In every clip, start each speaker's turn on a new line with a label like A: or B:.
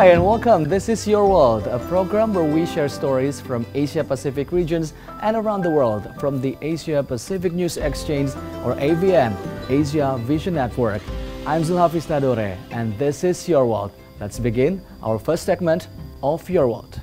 A: Hi and welcome. This is Your World, a program where we share stories from Asia Pacific regions and around the world from the Asia Pacific News Exchange or AVN, Asiavision Network. I'm Zulhafiz Nadore and this is Your World. Let's begin our first segment of Your World.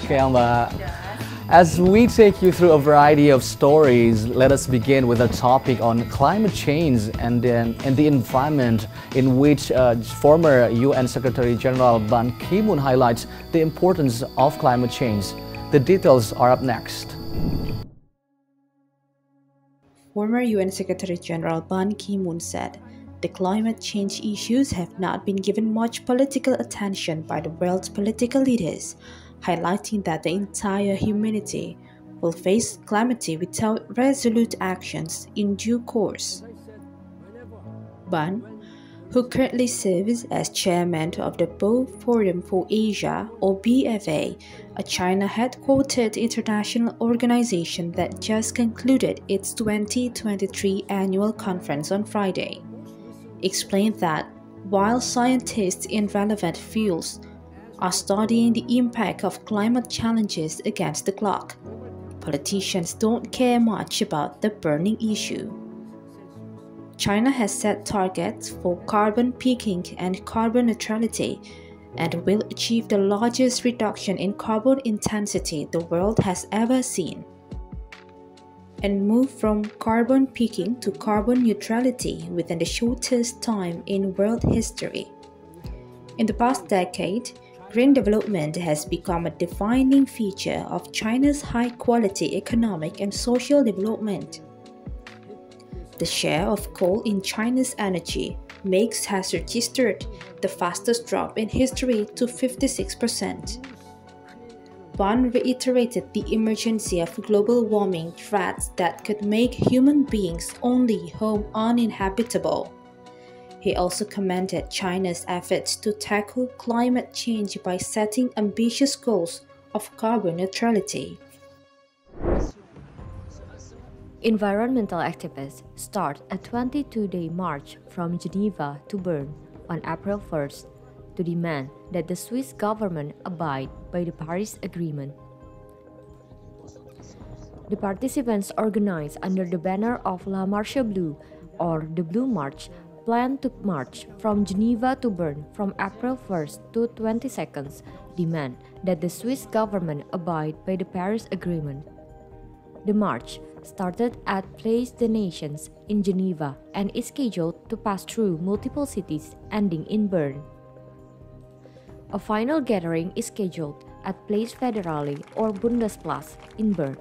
A: Okay, Mbak. As we take you through a variety of stories, let us begin with a topic on climate change and the environment, in which former UN Secretary General Ban Ki-moon highlights the importance of climate change. The details are up next.
B: Former UN Secretary General Ban Ki-moon said, "The climate change issues have not been given much political attention by the world's political leaders," highlighting that the entire humanity will face calamity without resolute actions in due course. Ban, who currently serves as chairman of the Bow Forum for Asia, or BFA, a China-headquartered international organization that just concluded its 2023 annual conference on Friday, explained that while scientists in relevant fields are studying the impact of climate challenges against the clock, politicians don't care much about the burning issue. China has set targets for carbon peaking and carbon neutrality and will achieve the largest reduction in carbon intensity the world has ever seen, and move from carbon peaking to carbon neutrality within the shortest time in world history. In the past decade, green development has become a defining feature of China's high-quality economic and social development. The share of coal in China's energy mix has registered the fastest drop in history to 56%. Ban reiterated the emergency of global warming threats that could make human beings' only home uninhabitable. He also commended China's efforts to tackle climate change by setting ambitious goals of carbon neutrality.
C: Environmental activists start a 22-day march from Geneva to Bern on April 1st to demand that the Swiss government abide by the Paris Agreement. The participants, organized under the banner of La Marche Bleue, or the Blue March, plan to march from Geneva to Bern from April 1st to 22nd, demand that the Swiss government abide by the Paris Agreement. The march started at Place des Nations in Geneva and is scheduled to pass through multiple cities, ending in Bern. A final gathering is scheduled at Place Fédérale or Bundesplatz in Bern.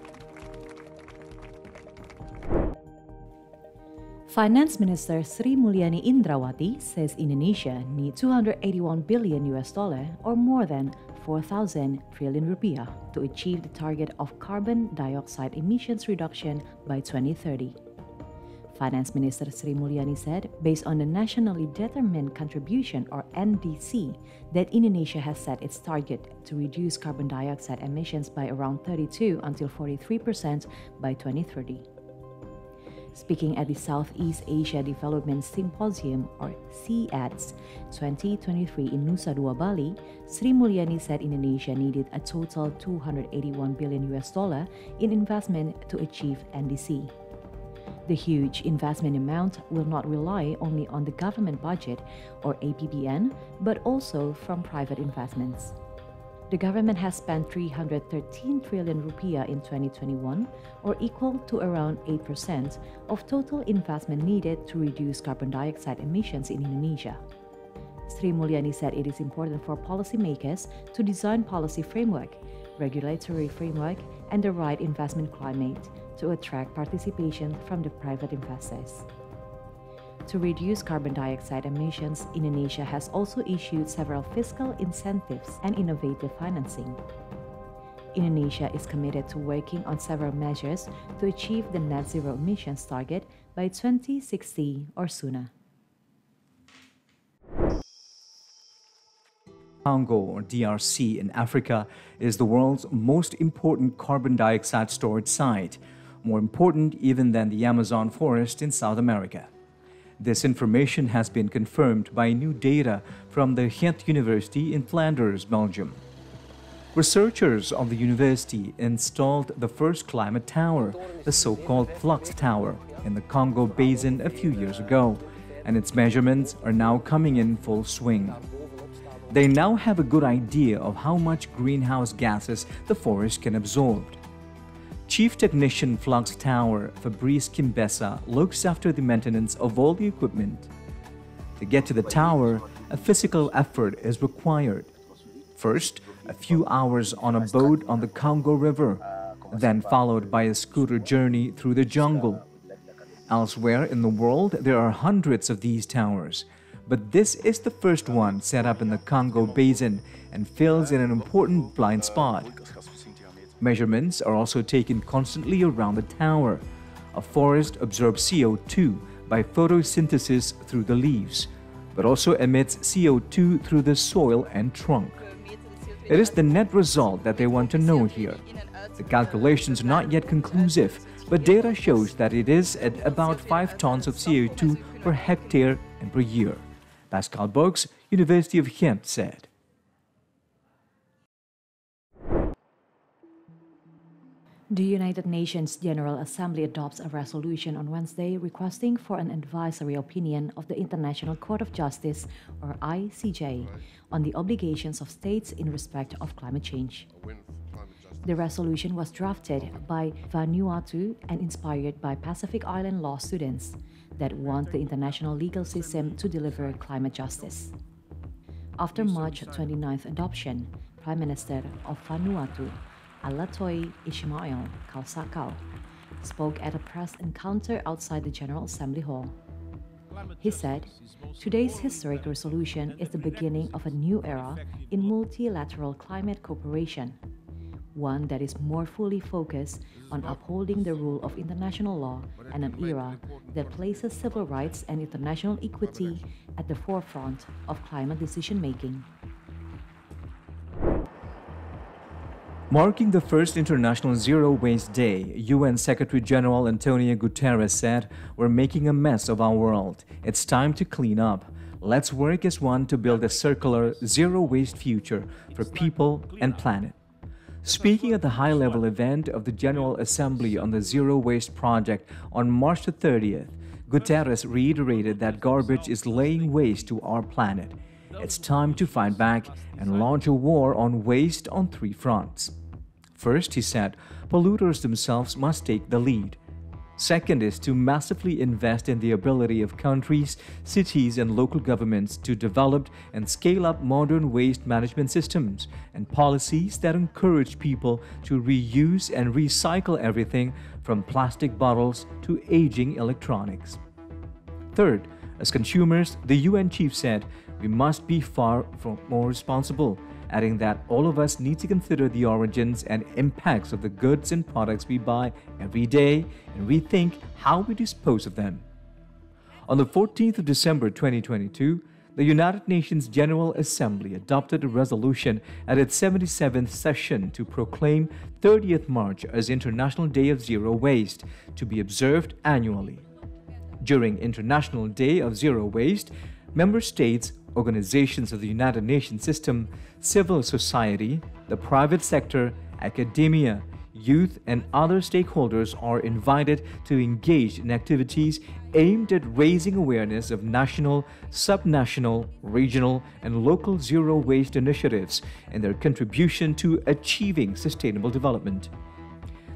D: Finance Minister Sri Mulyani Indrawati says Indonesia needs $281 billion or more than 4,000 trillion rupiah to achieve the target of carbon dioxide emissions reduction by 2030. Finance Minister Sri Mulyani said, based on the Nationally Determined Contribution or NDC, that Indonesia has set its target to reduce carbon dioxide emissions by around 32 until 43% by 2030. Speaking at the Southeast Asia Development Symposium or SEADS 2023 in Nusa Dua, Bali, Sri Mulyani said Indonesia needed a total $281 billion in investment to achieve NDC. The huge investment amount will not rely only on the government budget or APBN, but also from private investments. The government has spent 313 trillion rupiah in 2021, or equal to around 8% of total investment needed to reduce carbon dioxide emissions in Indonesia. Sri Mulyani said it is important for policymakers to design policy framework, regulatory framework, and the right investment climate to attract participation from the private investors. To reduce carbon dioxide emissions, Indonesia has also issued several fiscal incentives and innovative financing. Indonesia is committed to working on several measures to achieve the net zero emissions target by 2060 or sooner.
E: Congo, or DRC, in Africa is the world's most important carbon dioxide storage site, more important even than the Amazon forest in South America. This information has been confirmed by new data from the Ghent University in Flanders, Belgium. Researchers of the university installed the first climate tower, the so-called Flux Tower, in the Congo Basin a few years ago, and its measurements are now coming in full swing. They now have a good idea of how much greenhouse gases the forest can absorb. Chief Technician Flux Tower Fabrice Kimbesa looks after the maintenance of all the equipment. To get to the tower, a physical effort is required. First, a few hours on a boat on the Congo River, then followed by a scooter journey through the jungle. Elsewhere in the world, there are hundreds of these towers, but this is the first one set up in the Congo Basin and fills in an important blind spot. Measurements are also taken constantly around the tower. A forest absorbs CO2 by photosynthesis through the leaves, but also emits CO2 through the soil and trunk. It is the net result that they want to know here. The calculations are not yet conclusive, but data shows that it is at about 5 tons of CO2 per hectare and per year. Pascal Box, University of Ghent, said.
D: The United Nations General Assembly adopts a resolution on Wednesday requesting for an advisory opinion of the International Court of Justice, or ICJ, on the obligations of states in respect of climate change. The resolution was drafted by Vanuatu and inspired by Pacific Island law students that want the international legal system to deliver climate justice. After March 29th adoption, Prime Minister of Vanuatu, Alatoi Ismail Kalsakau, spoke at a press encounter outside the General Assembly Hall. He said, "Today's historic resolution is the beginning of a new era in multilateral climate cooperation, one that is more fully focused on upholding the rule of international law and an era that places civil rights and international equity at the forefront of climate decision-making."
E: Marking the first International Zero Waste Day, UN Secretary-General Antonio Guterres said, "We're making a mess of our world. It's time to clean up. Let's work as one to build a circular, zero-waste future for people and planet." Speaking at the high-level event of the General Assembly on the Zero Waste Project on March 30th, Guterres reiterated that garbage is laying waste to our planet. It's time to fight back and launch a war on waste on 3 fronts. First, he said, polluters themselves must take the lead. Second is to massively invest in the ability of countries, cities, and local governments to develop and scale up modern waste management systems and policies that encourage people to reuse and recycle everything from plastic bottles to aging electronics. Third, as consumers, the UN chief said, we must be far more responsible, adding that all of us need to consider the origins and impacts of the goods and products we buy every day and rethink how we dispose of them. On the 14th of December 2022, the United Nations General Assembly adopted a resolution at its 77th session to proclaim 30th March as International Day of Zero Waste, to be observed annually. During International Day of Zero Waste, member states, organizations of the United Nations system, civil society, the private sector, academia, youth, and other stakeholders are invited to engage in activities aimed at raising awareness of national, subnational, regional, and local zero waste initiatives and their contribution to achieving sustainable development.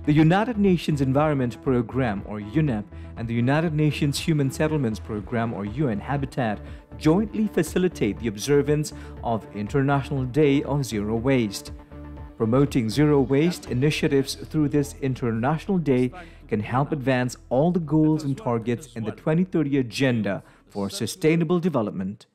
E: The United Nations Environment Programme, or UNEP, and the United Nations Human Settlements Programme, or UN Habitat, jointly facilitate the observance of International Day of Zero Waste. Promoting zero waste initiatives through this International Day can help advance all the goals and targets in the 2030 Agenda for Sustainable Development.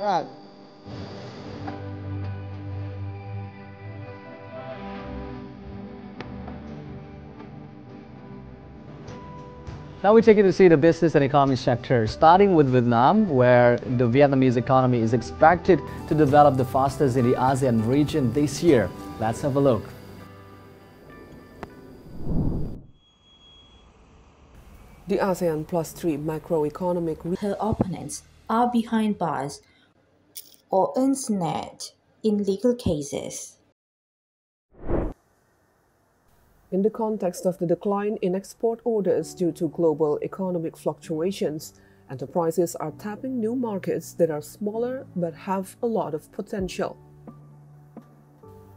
A: Right. Now we take you to see the business and economy sector, starting with Vietnam, where the Vietnamese economy is expected to develop the fastest in the ASEAN region this year. Let's have a look.
F: The ASEAN +3 macroeconomic.
B: Her opponents are behind bars or ensnared in legal cases.
F: In the context of the decline in export orders due to global economic fluctuations, enterprises are tapping new markets that are smaller but have a lot of potential.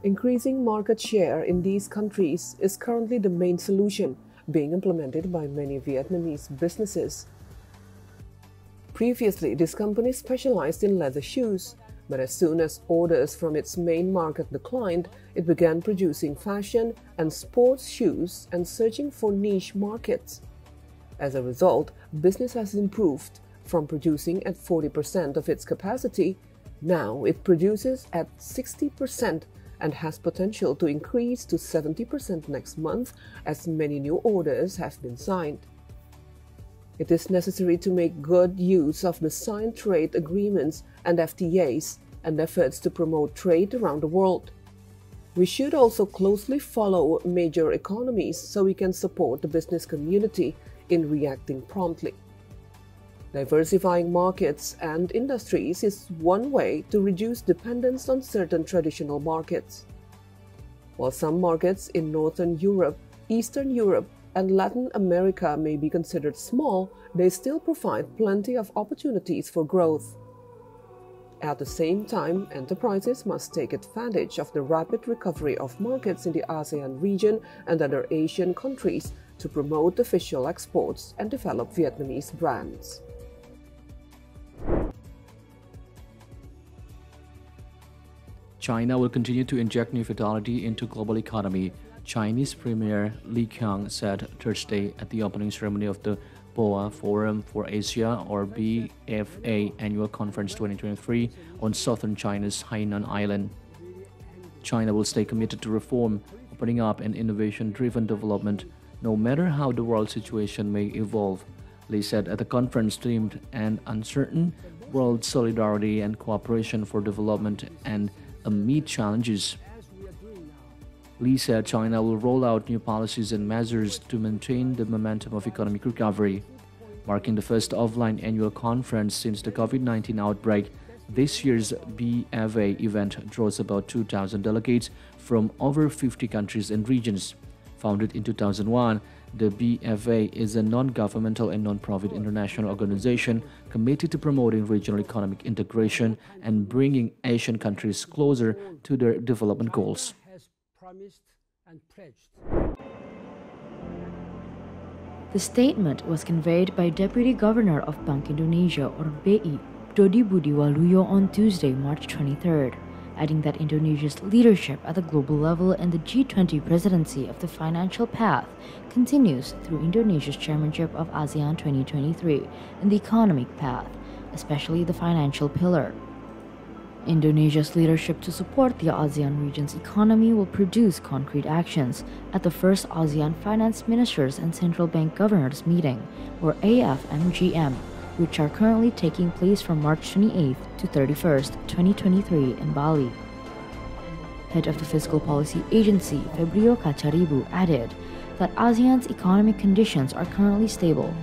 F: Increasing market share in these countries is currently the main solution being implemented by many Vietnamese businesses. Previously, this company specialized in leather shoes, but as soon as orders from its main market declined, it began producing fashion and sports shoes and searching for niche markets. As a result, business has improved from producing at 40% of its capacity. Now it produces at 60% and has potential to increase to 70% next month as many new orders have been signed. It is necessary to make good use of the signed trade agreements and FTAs and efforts to promote trade around the world. We should also closely follow major economies so we can support the business community in reacting promptly. Diversifying markets and industries is one way to reduce dependence on certain traditional markets. While some markets in Northern Europe, Eastern Europe, and Latin America may be considered small, they still provide plenty of opportunities for growth. At the same time, enterprises must take advantage of the rapid recovery of markets in the ASEAN region and other Asian countries to promote official exports and develop Vietnamese brands.
A: China will continue to inject new vitality into global economy. Chinese Premier Li Qiang said Thursday at the opening ceremony of the BOA Forum for Asia, or BFA Annual Conference 2023 on southern China's Hainan Island. China will stay committed to reform, opening up and innovation-driven development, no matter how the world situation may evolve. Li said at the conference themed "An Uncertain World Solidarity and Cooperation for Development and Amid Challenges." Li said China will roll out new policies and measures to maintain the momentum of economic recovery. Marking the first offline annual conference since the COVID-19 outbreak, this year's BFA event draws about 2,000 delegates from over 50 countries and regions. Founded in 2001, the BFA is a non-governmental and non-profit international organization committed to promoting regional economic integration and bringing Asian countries closer to their development goals.
C: The statement was conveyed by Deputy Governor of Bank Indonesia or BI, Dodi Budi Waluyo on Tuesday, March 23rd, adding that Indonesia's leadership at the global level in the G20 presidency of the financial path continues through Indonesia's chairmanship of ASEAN 2023 in the economic path, especially the financial pillar. Indonesia's leadership to support the ASEAN region's economy will produce concrete actions at the first ASEAN Finance Ministers and Central Bank Governors meeting, or AFMGM, which are currently taking place from March 28th to 31st, 2023 in Bali. Head of the Fiscal Policy Agency, Febrio Kacaribu, added that ASEAN's economic conditions are currently stable.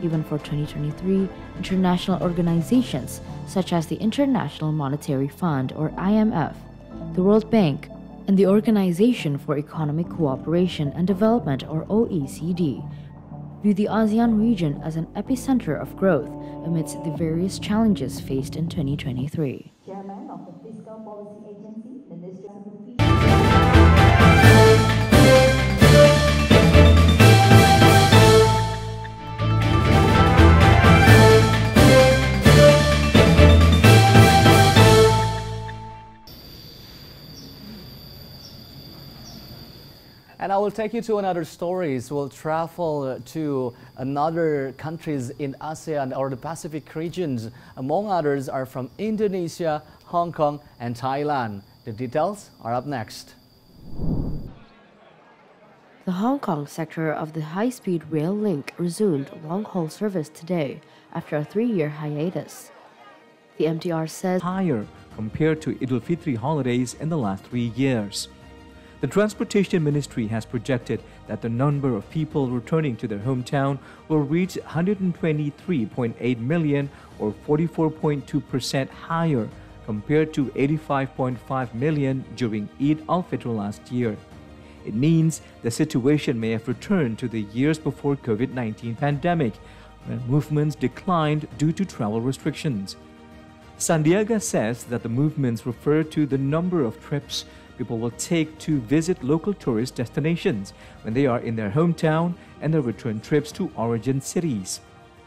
C: Even for 2023, international organizations such as the International Monetary Fund or IMF, the World Bank, and the Organization for Economic Cooperation and Development or OECD view the ASEAN region as an epicenter of growth amidst the various challenges faced in 2023.
G: Chairman of the Fiscal Policy Agency, Minister
A: And now we'll take you to another stories. We'll travel to another countries in ASEAN or the Pacific regions. Among others are from Indonesia, Hong Kong, and Thailand. The details are up next.
C: The Hong Kong sector of the high-speed rail link resumed long-haul service today after a 3-year hiatus. The MTR says
E: higher compared to Eid al-Fitr holidays in the last 3 years. The Transportation Ministry has projected that the number of people returning to their hometown will reach 123.8 million or 44.2% higher compared to 85.5 million during Eid al-Fitr last year. It means the situation may have returned to the years before COVID-19 pandemic, when movements declined due to travel restrictions. Sandiaga says that the movements refer to the number of trips people will take to visit local tourist destinations when they are in their hometown and their return trips to origin cities.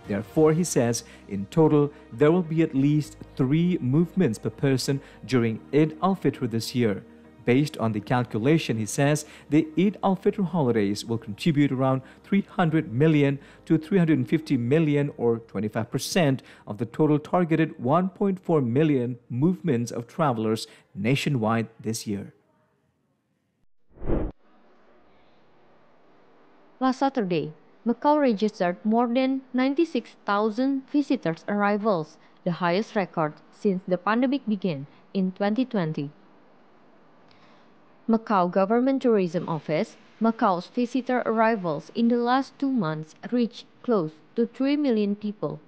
E: Therefore, he says, in total, there will be at least 3 movements per person during Eid al-Fitr this year. Based on the calculation, he says, the Eid al-Fitr holidays will contribute around 300 million to 350 million or 25% of the total targeted 1.4 million movements of travelers nationwide this year.
C: last Saturday, Macau registered more than 96,000 visitors arrivals, the highest record since the pandemic began in 2020. Macau Government Tourism Office, Macau's visitor arrivals in the last 2 months reached close to 3 million people,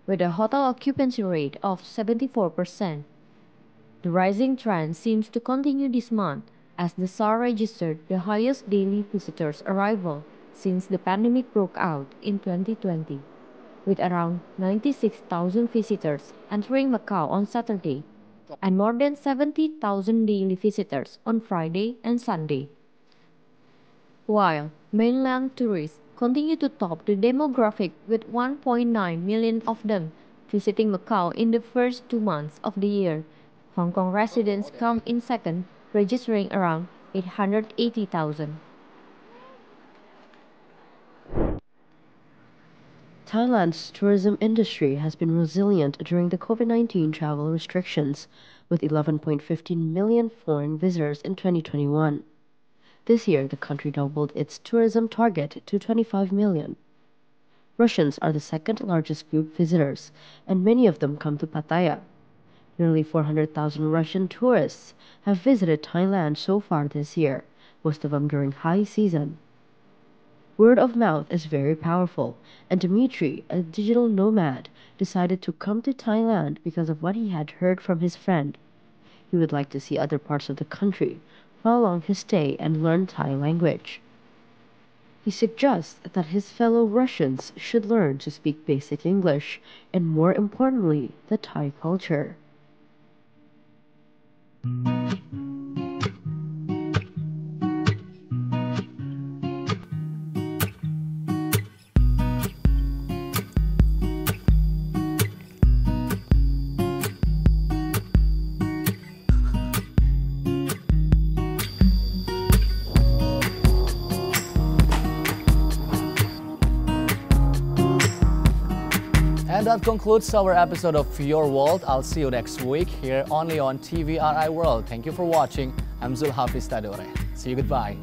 C: with a hotel occupancy rate of 74%. The rising trend seems to continue this month as the SAR registered the highest daily visitors arrival since the pandemic broke out in 2020, with around 96,000 visitors entering Macau on Saturday and more than 70,000 daily visitors on Friday and Sunday. While mainland tourists continue to top the demographic with 1.9 million of them visiting Macau in the first 2 months of the year, Hong Kong residents come in second, registering around 880,000. Thailand's tourism industry has been resilient during the COVID-19 travel restrictions, with 11.15 million foreign visitors in 2021. This year, the country doubled its tourism target to 25 million. Russians are the second largest group visitors, and many of them come to Pattaya. Nearly 400,000 Russian tourists have visited Thailand so far this year, most of them during high season. Word of mouth is very powerful, and Dimitri, a digital nomad, decided to come to Thailand because of what he had heard from his friend. He would like to see other parts of the country, prolong his stay, and learn Thai language. He suggests that his fellow Russians should learn to speak basic English, and more importantly, the Thai culture.
A: And that concludes our episode of Your World. I'll see you next week here only on TVRI World. Thank you for watching. I'm Zulhafiz Tadore. See you, goodbye.